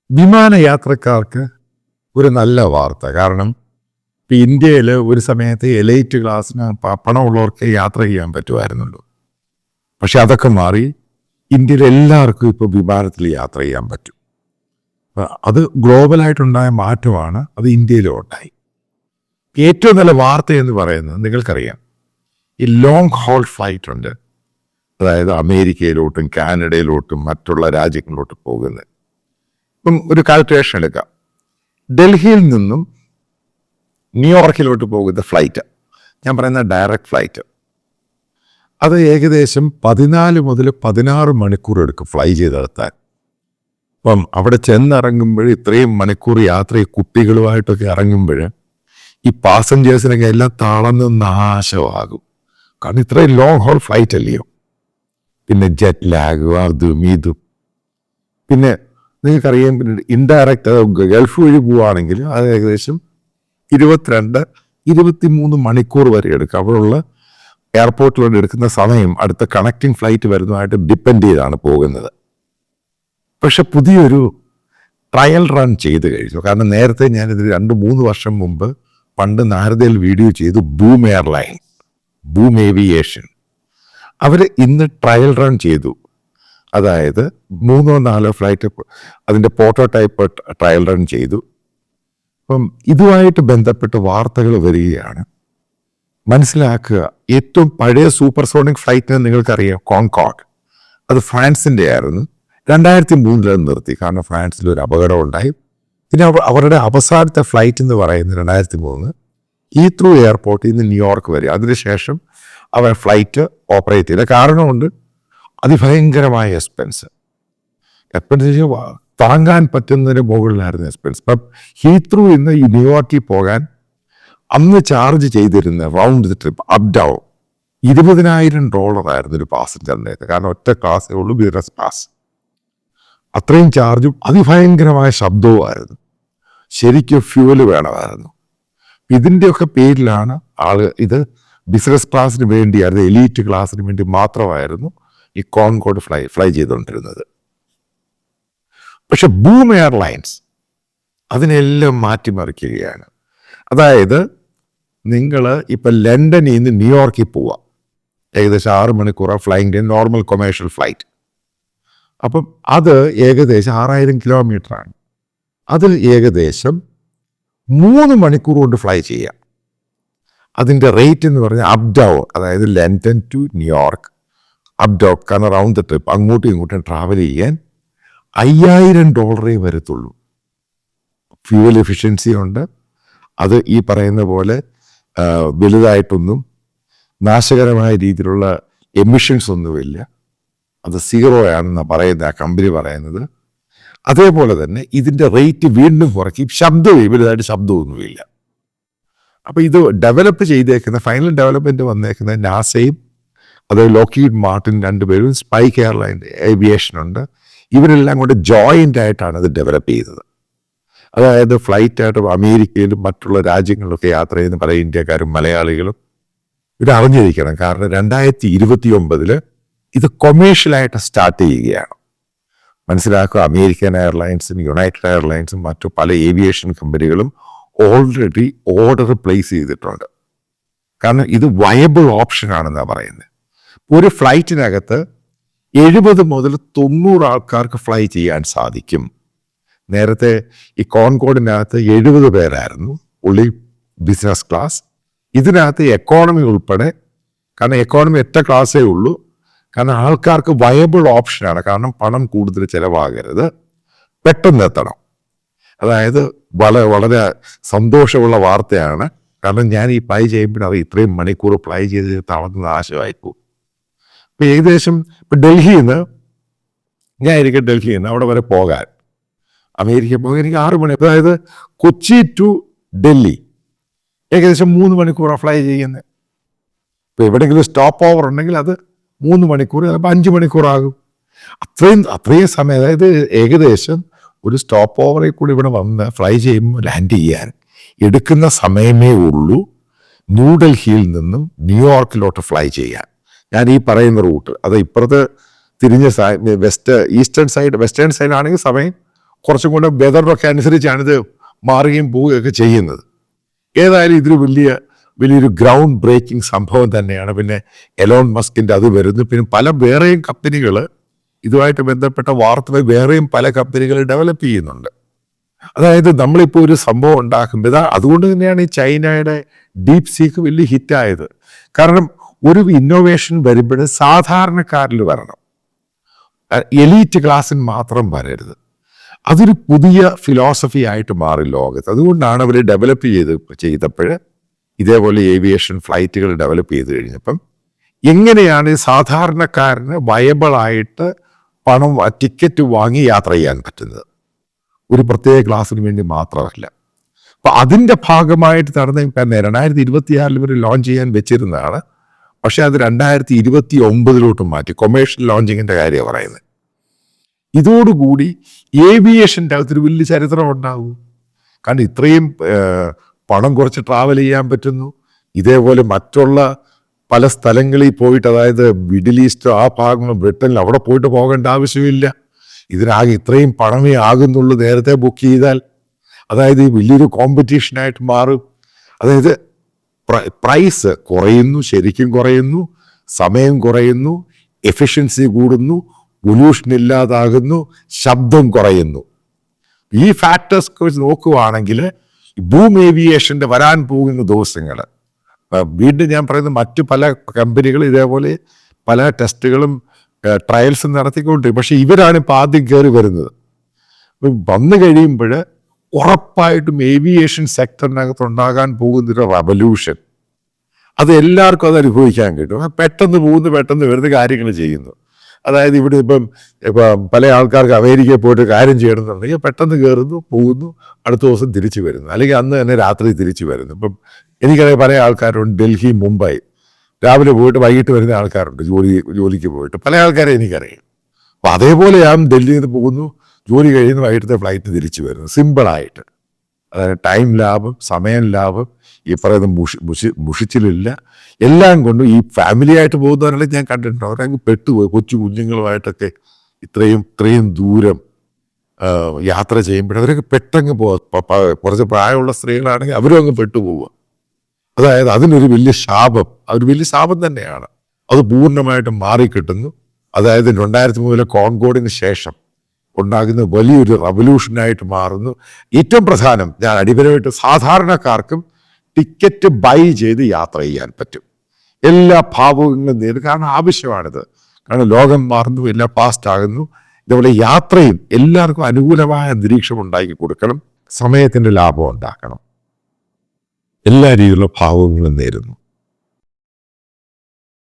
വിമാനയാത്രക്കാർക്ക് ഒരു നല്ല വാർത്ത. കാരണം ഇപ്പം ഇന്ത്യയിൽ ഒരു സമയത്ത് എലൈറ്റ് ക്ലാസ്സിന് പണമുള്ളവർക്ക് യാത്ര ചെയ്യാൻ പറ്റുമായിരുന്നുള്ളൂ. പക്ഷെ അതൊക്കെ മാറി ഇന്ത്യയിൽ എല്ലാവർക്കും ഇപ്പോൾ വിമാനത്തിൽ യാത്ര ചെയ്യാൻ പറ്റും. അത് ഗ്ലോബലായിട്ടുണ്ടായ മാറ്റമാണ്. അത് ഇന്ത്യയിലും ഉണ്ടായി. ഏറ്റവും നല്ല വാർത്ത എന്ന് പറയുന്നത് നിങ്ങൾക്കറിയാം, ഈ ലോങ് ഹോൾ ഫ്ലൈറ്റ് ഉണ്ട്. അതായത് അമേരിക്കയിലോട്ടും കാനഡയിലോട്ടും മറ്റുള്ള രാജ്യങ്ങളിലോട്ടും പോകുന്നത്. ഇപ്പം ഒരു കാൽക്കുലേഷൻ എടുക്കാം. ഡൽഹിയിൽ നിന്നും ന്യൂയോർക്കിലോട്ട് പോകുന്ന ഫ്ലൈറ്റ്, ഞാൻ പറയുന്ന ഡയറക്റ്റ് ഫ്ലൈറ്റ്, അത് ഏകദേശം 14 മുതൽ 16 മണിക്കൂർ എടുക്കും ഫ്ലൈ ചെയ്തെടുത്താൻ. അപ്പം അവിടെ ചെന്നിറങ്ങുമ്പോൾ ഇത്രയും മണിക്കൂർ യാത്ര ഈ കുട്ടികളുമായിട്ടൊക്കെ ഇറങ്ങുമ്പോൾ ഈ പാസഞ്ചേഴ്സിനൊക്കെ എല്ലാം തളർന്ന് നാശമാകും. കാരണം ഇത്രയും ലോങ് ഹോൾ ഫ്ലൈറ്റ് അല്ലയോ. പിന്നെ ജെറ്റ് ലാഗ് അതും ഇതും. പിന്നെ നിങ്ങൾക്കറിയാം, പിന്നെ ഇൻഡയറക്റ്റ് ഗൾഫ് വഴി പോവുകയാണെങ്കിൽ അത് ഏകദേശം 22-23 മണിക്കൂർ വരെ എടുക്കും. അവിടെയുള്ള എയർപോർട്ടിലോട്ട് എടുക്കുന്ന സമയം അടുത്ത കണക്റ്റിംഗ് ഫ്ലൈറ്റ് വരുന്നതായിട്ട് ഡിപ്പെൻഡ് ചെയ്താണ് പോകുന്നത്. പക്ഷെ പുതിയൊരു ട്രയൽ റൺ ചെയ്ത് കഴിഞ്ഞു. കാരണം നേരത്തെ ഞാനിത് 2-3 വർഷം മുമ്പ് പണ്ട് നാരദയിൽ വീഡിയോ ചെയ്തു. ബൂം എയർലൈൻ, ബൂം ഏവിയേഷൻ, അവർ ഇന്ന് ട്രയൽ റൺ ചെയ്തു. അതായത് 3-4 ഫ്ലൈറ്റ് അതിൻ്റെ പ്രോട്ടോടൈപ്പ് ട്രയൽ റൺ ചെയ്തു. അപ്പം ഇതുമായിട്ട് ബന്ധപ്പെട്ട് വാർത്തകൾ വരികയാണ്. മനസ്സിലാക്കുക, ഏറ്റവും പഴയ സൂപ്പർസോണിക് ഫ്ലൈറ്റിന് നിങ്ങൾക്കറിയാം, കോൺകോർഡ്, അത് ഫ്രാൻസിൻ്റെ ആയിരുന്നു. 2003 നിർത്തി. കാരണം ഫ്രാൻസിൽ ഒരു അപകടം ഉണ്ടായി. പിന്നെ അവരുടെ അവസാനത്തെ ഫ്ലൈറ്റ് എന്ന് പറയുന്നത് 2003 ഹീത്രൂ എയർപോർട്ടിൽ നിന്ന് ന്യൂയോർക്ക് വരെ. അതിനുശേഷം അവർ ഫ്ലൈറ്റ് ഓപ്പറേറ്റ് ചെയ്ത കാരണമുണ്ട്. അതിഭയങ്കരമായ എക്സ്പെൻസ് താങ്ങാൻ പറ്റുന്നതിന് മുകളിലായിരുന്നു എക്സ്പെൻസ്. ഇപ്പം ഹീത്രൂ ഇന്ന് ഈ ന്യൂയോർക്കിൽ പോകാൻ അന്ന് ചാർജ് ചെയ്തിരുന്ന round the trip up down $20,000 ഒരു പാസഞ്ചറിൻ്റെ. കാരണം ഒറ്റ ക്ലാസ്സേ ഉള്ളൂ, ബിസിനസ് ക്ലാസ്. അത്രയും ചാർജും അതിഭയങ്കരമായ ശബ്ദവുമായിരുന്നു. ശരിക്കും ഫ്യൂവൽ വേണമായിരുന്നു. ഇതിൻ്റെയൊക്കെ പേരിലാണ് ഇത് ബിസിനസ് ക്ലാസ്സിന് വേണ്ടിയായിരുന്നു, എലീറ്റ് ക്ലാസ്സിന് വേണ്ടി മാത്രമായിരുന്നു ഈ കോൺകോർഡ് ഫ്ലൈ ചെയ്തുകൊണ്ടിരുന്നത്. പക്ഷെ ബൂം എയർലൈൻസ് അതിനെല്ലാം മാറ്റിമറിക്കുകയാണ്. അതായത് നിങ്ങൾ ഇപ്പം ലണ്ടനിൽ നിന്ന് ന്യൂയോർക്കിൽ പോവാം, ഏകദേശം 6 മണിക്കൂറാണ് ഫ്ലൈയിങ് നോർമൽ കൊമേഴ്ഷ്യൽ ഫ്ലൈറ്റ്. അപ്പം അത് ഏകദേശം 6000 കിലോമീറ്ററാണ്. അതിൽ ഏകദേശം 3 മണിക്കൂർ കൊണ്ട് ഫ്ലൈ ചെയ്യാം. അതിൻ്റെ റേറ്റ് എന്ന് പറഞ്ഞാൽ അപ് ഡൗൺ, അതായത് London to New York up down, കാരണം റൗണ്ട് ദ ട്രിപ്പ് അങ്ങോട്ടും ഇങ്ങോട്ടും ട്രാവൽ ചെയ്യാൻ $5000 വരത്തുള്ളൂ. ഫ്യൂവൽ എഫിഷ്യൻസി ഉണ്ട്. അത് ഈ പറയുന്ന പോലെ വലുതായിട്ടൊന്നും നാശകരമായ രീതിയിലുള്ള എമിഷൻസ് ഒന്നുമില്ല. അത് 0 ആണെന്നാണ് പറയുന്നത് ആ കമ്പനി പറയുന്നത്. അതേപോലെ തന്നെ ഇതിൻ്റെ റേറ്റ് വീണ്ടും കുറയ്ക്കും. വലുതായിട്ട് ശബ്ദമൊന്നുമില്ല. അപ്പോൾ ഇത് ഡെവലപ്പ് ചെയ്തേക്കുന്ന ഫൈനൽ ഡെവലപ്മെൻറ്റ് വന്നേക്കുന്ന നാസയും അത് ലോക്കീഡ് മാർട്ടിൻ രണ്ടുപേരും, സ്പൈക്ക് എയർലൈൻ ഏവിയേഷനുണ്ട്, ഇവരെല്ലാം കൂടെ ജോയിൻ്റ് ആയിട്ടാണ് ഇത് ഡെവലപ്പ് ചെയ്തത്. അതായത് ഫ്ലൈറ്റായിട്ട് അമേരിക്കയിലും മറ്റുള്ള രാജ്യങ്ങളിലൊക്കെ യാത്ര ചെയ്യുന്ന പല ഇന്ത്യക്കാരും മലയാളികളും ഇത് അറിഞ്ഞിരിക്കണം. കാരണം 2029 ഇത് കൊമേഴ്ഷ്യലായിട്ട് സ്റ്റാർട്ട് ചെയ്യുകയാണ്. മനസ്സിലാക്കുക, അമേരിക്കൻ എയർലൈൻസും യുണൈറ്റഡ് എയർലൈൻസും മറ്റു പല ഏവിയേഷൻ കമ്പനികളും ഓൾറെഡി ഓർഡർ പ്ലേസ് ചെയ്തിട്ടുണ്ട്. കാരണം ഇത് വയബിൾ ഓപ്ഷൻ ആണെന്നാണ് പറയുന്നത്. ഒരു ഫ്ലൈറ്റിനകത്ത് 70 മുതൽ 90 ആൾക്കാർക്ക് ഫ്ലൈ ചെയ്യാൻ സാധിക്കും. നേരത്തെ ഈ കോൺകോർഡിനകത്ത് 70 പേരായിരുന്നു ഉള്ളി ബിസിനസ് ക്ലാസ്. ഇതിനകത്ത് എക്കോണമി ഉൾപ്പെടെ, കാരണം എക്കോണമി ഒറ്റ ക്ലാസ്സേ ഉള്ളൂ. കാരണം ആൾക്കാർക്ക് വയബിൾ ഓപ്ഷനാണ്. കാരണം പണം കൂടുതൽ ചിലവാകരുത്, പെട്ടെന്ന് എത്തണം. അതായത് വളരെ സന്തോഷമുള്ള വാർത്തയാണ്. കാരണം ഞാൻ ഈ ഫ്ലൈ ചെയ്യുമ്പോൾ അത് ഇത്രയും മണിക്കൂർ ഫ്ലൈ ചെയ്ത് തളർന്ന് നാശമായിപ്പോവും. ഇപ്പം ഏകദേശം ഇപ്പം ഡൽഹിയിൽ നിന്ന് ഡൽഹിയിൽ നിന്ന് അവിടെ വരെ പോകാൻ, അമേരിക്ക പോകാൻ എനിക്ക് 6 മണി, അതായത് കൊച്ചി ടു ഡൽഹി ഏകദേശം 3 മണിക്കൂറാണ് ഫ്ലൈ ചെയ്യുന്നത്. ഇപ്പോൾ എവിടെയെങ്കിലും സ്റ്റോപ്പ് ഓവർ ഉണ്ടെങ്കിൽ അത് 3 മണിക്കൂർ, ചിലപ്പോൾ 5 മണിക്കൂറാകും. അത്രയും സമയം, അതായത് ഏകദേശം ഒരു സ്റ്റോപ്പ് ഓവറിൽ കൂടി ഇവിടെ വന്ന് ഫ്ലൈ ചെയ്യുമ്പോൾ ലാൻഡ് ചെയ്യാൻ എടുക്കുന്ന സമയമേ ഉള്ളൂ ന്യൂഡൽഹിയിൽ നിന്നും ന്യൂയോർക്കിലോട്ട് ഫ്ലൈ ചെയ്യാൻ. ഞാൻ ഈ പറയുന്ന റൂട്ട്, അത് ഇപ്പുറത്ത് തിരിഞ്ഞ വെസ്റ്റേൺ സൈഡ് ആണെങ്കിൽ സമയം കുറച്ചും കൂടെ വെതറൊക്കെ അനുസരിച്ചാണ് ഇത് മാറുകയും പോവുകയൊക്കെ ചെയ്യുന്നത്. ഏതായാലും ഇതൊരു വലിയൊരു ഗ്രൗണ്ട് ബ്രേക്കിംഗ് സംഭവം തന്നെയാണ്. പിന്നെ എലോൺ മസ്കിൻ്റെ അത് വരുന്നു. പിന്നെ പല വേറെയും കമ്പനികൾ ഇതുമായിട്ട് ബന്ധപ്പെട്ട വാർത്തകൾ വേറെയും പല കമ്പനികൾ ഡെവലപ്പ് ചെയ്യുന്നുണ്ട്. അതായത് നമ്മളിപ്പോൾ ഒരു സംഭവം ഉണ്ടാക്കുമ്പോൾ അതുകൊണ്ട് തന്നെയാണ് ഈ ചൈനയുടെ ഡീപ് സീക്ക് വലിയ ഹിറ്റായത്. കാരണം ഒരു ഇന്നോവേഷൻ വരുമ്പോൾ സാധാരണക്കാരിൽ വരണം, എലീറ്റ് ക്ലാസ്സിൽ മാത്രം വരരുത്. അതൊരു പുതിയ ഫിലോസഫി ആയിട്ട് മാറി ലോകത്ത്. അതുകൊണ്ടാണ് അവർ ഡെവലപ്പ് ചെയ്തപ്പോൾ ഇതേപോലെ ഏവിയേഷൻ ഫ്ലൈറ്റുകൾ ഡെവലപ്പ് ചെയ്ത് കഴിഞ്ഞപ്പം എങ്ങനെയാണ് സാധാരണക്കാരന് വയബിളായിട്ട് പണം ടിക്കറ്റ് വാങ്ങി യാത്ര ചെയ്യാൻ പറ്റുന്നത്, ഒരു പ്രത്യേക ക്ലാസ്സിന് വേണ്ടി മാത്രമല്ല. അപ്പം അതിൻ്റെ ഭാഗമായിട്ട് നടന്ന 2026 ഇവർ ലോഞ്ച് ചെയ്യാൻ വെച്ചിരുന്നതാണ്. പക്ഷെ അത് 2029 മാറ്റി. കൊമേഴ്ഷ്യൽ ലോഞ്ചിങ്ങിൻ്റെ കാര്യമാണ് പറയുന്നത്. ഇതോടുകൂടി ഏവിയേഷൻ്റെ അകത്തൊരു വലിയ ചരിത്രം ഉണ്ടാകും. കാരണം ഇത്രയും പണം കുറച്ച് ട്രാവൽ ചെയ്യാൻ പറ്റുന്നു. ഇതേപോലെ മറ്റുള്ള പല സ്ഥലങ്ങളിൽ പോയിട്ട്, അതായത് മിഡിൽ ഈസ്റ്റ് ആ ഭാഗങ്ങൾ, ബ്രിട്ടനിൽ അവിടെ പോയിട്ട് പോകേണ്ട ആവശ്യമില്ല. ഇതിനാകെ ഇത്രയും പണമേ ആകുന്നുള്ളൂ നേരത്തെ ബുക്ക് ചെയ്താൽ. അതായത് ഈ വലിയൊരു കോമ്പറ്റീഷനായിട്ട് മാറും. അതായത് പ്രൈസ് കുറയുന്നു, ശരിക്കും കുറയുന്നു, സമയം കുറയുന്നു, എഫിഷ്യൻസി കൂടുന്നു, പൊല്യൂഷൻ ഇല്ലാതാകുന്നു, ശബ്ദം കുറയുന്നു. ഈ ഫാക്ടേഴ്സ് വെച്ച് നോക്കുകയാണെങ്കിൽ ബൂം ഏവിയേഷൻ്റെ വരാൻ പോകുന്ന ദിവസങ്ങൾ, വീണ്ടും ഞാൻ പറയുന്നത് മറ്റു പല കമ്പനികൾ ഇതേപോലെ പല ടെസ്റ്റുകളും ട്രയൽസും നടത്തിക്കൊണ്ട്, പക്ഷെ ഇവരാണ് ഇപ്പോൾ ആദ്യം കയറി വരുന്നത്. വന്നു കഴിയുമ്പോൾ ഉറപ്പായിട്ടും ഏവിയേഷൻ സെക്ടറിനകത്ത് ഉണ്ടാകാൻ പോകുന്നൊരു റവല്യൂഷൻ, അത് എല്ലാവർക്കും അത് അനുഭവിക്കാൻ കിട്ടും. പെട്ടെന്ന് പോകുന്നു, പെട്ടെന്ന് വെറുതെ കാര്യങ്ങൾ ചെയ്യുന്നു. അതായത് ഇവിടെ ഇപ്പം പല ആൾക്കാർക്ക് അമേരിക്കയിൽ പോയിട്ട് കാര്യം ചെയ്യണമെന്നുണ്ടെങ്കിൽ പെട്ടെന്ന് കയറുന്നു, പോകുന്നു, അടുത്ത ദിവസം തിരിച്ചു വരുന്നു, അല്ലെങ്കിൽ അന്ന് തന്നെ രാത്രി തിരിച്ചു വരുന്നു. ഇപ്പം എനിക്കറിയാം പല ആൾക്കാരുണ്ട്, ഡൽഹി, മുംബൈ രാവിലെ പോയിട്ട് വൈകിട്ട് വരുന്ന ആൾക്കാരുണ്ട്, ജോലിക്ക് പോയിട്ട് പല ആൾക്കാരെ എനിക്കറിയാം. അപ്പം അതേപോലെ ഞാൻ ഡൽഹിയിൽ നിന്ന് പോകുന്നു, ജോലി കഴിയുന്ന വൈകിട്ടത്തെ ഫ്ലൈറ്റ് തിരിച്ചു വരുന്നു, സിമ്പിളായിട്ട്. അതായത് ടൈം ലാഭം, സമയം ലാഭം, ഈ പറയുന്ന മുഷിച്ചിലില്ല, എല്ലാം കൊണ്ടും ഈ ഫാമിലി ആയിട്ട് പോകുന്നവരെല്ലാം ഞാൻ കണ്ടിട്ടുണ്ട്. അവരങ്ങ് പെട്ടുപോയി. കൊച്ചു കുഞ്ഞുങ്ങളുമായിട്ടൊക്കെ ഇത്രയും ദൂരം യാത്ര ചെയ്യുമ്പോൾ അവരൊക്കെ പെട്ടെന്ന് കുറച്ച് പ്രായമുള്ള സ്ത്രീകളാണെങ്കിൽ അവരും അങ്ങ് പെട്ടുപോവുക. അതായത് അതിനൊരു വലിയ ശാപം, അതൊരു വലിയ ശാപം തന്നെയാണ്. അത് പൂർണ്ണമായിട്ടും മാറിക്കിട്ടുന്നു. അതായത് 2003 കോൺകോർഡിന് ശേഷം ഉണ്ടാകുന്ന വലിയൊരു റവല്യൂഷനായിട്ട് മാറുന്നു. ഏറ്റവും പ്രധാനം, ഞാൻ അടിപരമായിട്ട് സാധാരണക്കാർക്കും ടിക്കറ്റ് ബൈ ചെയ്ത് യാത്ര ചെയ്യാൻ പറ്റും. എല്ലാ ഭാവങ്ങളും നേരിടും. കാരണം ആവശ്യമാണിത്. കാരണം ലോകം മാറുന്നു, എല്ലാം ഫാസ്റ്റ് ആകുന്നു. ഇതുപോലെ യാത്രയും എല്ലാവർക്കും അനുകൂലമായ അന്തരീക്ഷം ഉണ്ടാക്കി കൊടുക്കണം, സമയത്തിൻ്റെ ലാഭം ഉണ്ടാക്കണം. എല്ലാ രീതിയിലുള്ള ഭാവങ്ങളും നേരുന്നു.